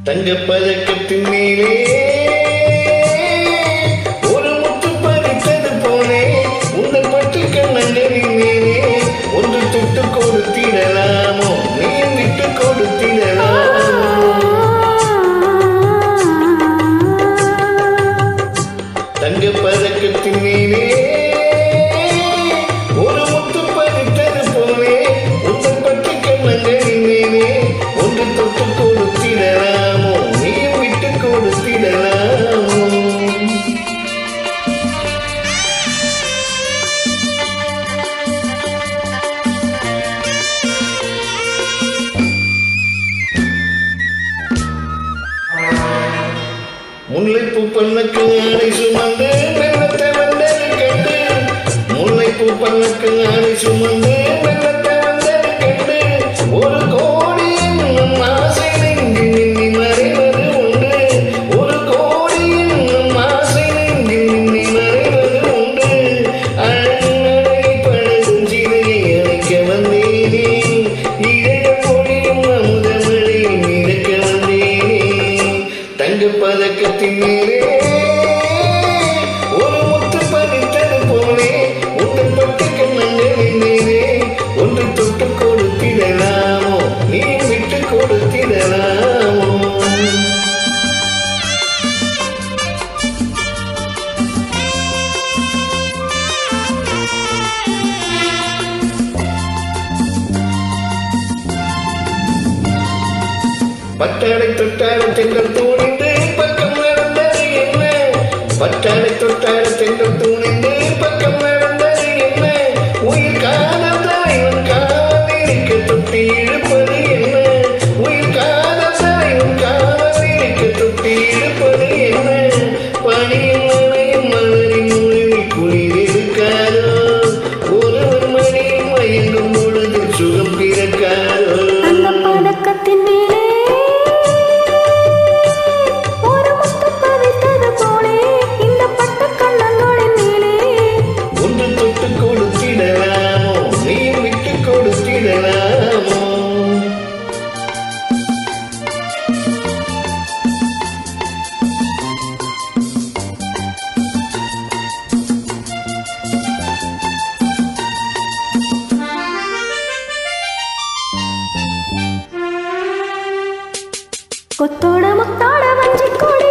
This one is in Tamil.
தங்கப் பதக்கத்தின் மேலே ஒரு முத்து பதித்தது போலே உங்கள் பட்டு கண்ணங்களின் மேலே ஒன்று தொட்டு கொடுத்திடலாமோ நீ விட்டு கொடுத்திடலாமோ தங்கப் பதக்கத்தின் மேலே ஒரு முத்து பதித்தது போலே உங்கள் பட்டு கண்ணங்களின் மேலே ஒன்று தொட்டு கொடுத்திடலாமோ நீ விட்டு கொடுத்திடலாமோ முல்லைப்பூ பல்லக்கு ஆடை சுமந்து வெள்ளத்தை வந்தது கண்டு முல்லைப்பூ பல்லக்கு ஆடை சுமந்து வெள்ளத்தை வந்தது கண்டு ஒரு கோடி என்னும் ஆசை நெஞ்சில் நின்னி மறைவது உண்டு ஒரு கோடி என்னும் ஆசை நெஞ்சில் நின்னி மறைவது உண்டு அழகை பழகும் சிலையை அழைக்க வந்தேனே இதய பொழியும் அமுதமழையில் மிதக்க வந்தேனே தங்கப் பதக்கத்தின் மேலே ஒரு முத்து பதித்தது போலே உங்கள் பட்டு கண்ணங்களின் மேலே ஒன்று தொட்டு கொடுத்திடலாமோ நீ விட்டு கொடுத்திடலாமோ பட்டாடை தொட்டாட தெங்கள் தூணிந்து பக்கம் நடந்தது என்ன பட்டாடை தொட்டாட தெங்கள் தூணிந்து பக்கம் நடந்தது என்ன உயிர் காதல் இவன் காதலிக்க தொட்டி இழுப்பது என்ன உயிர் காதல் இவன் காதலிக்க தொட்டி இழுப்பது என்ன பனியும் மழையும் மலரின் மொழிவில் குளிர் இருக்காரோ ஒருவர் மணியும் மயங்கும் பொழுது சுகம் பிறக்காரோ அந்த பதக்கத்தின் மேலே கொத்தோட முத்தாட வஞ்சி கொடி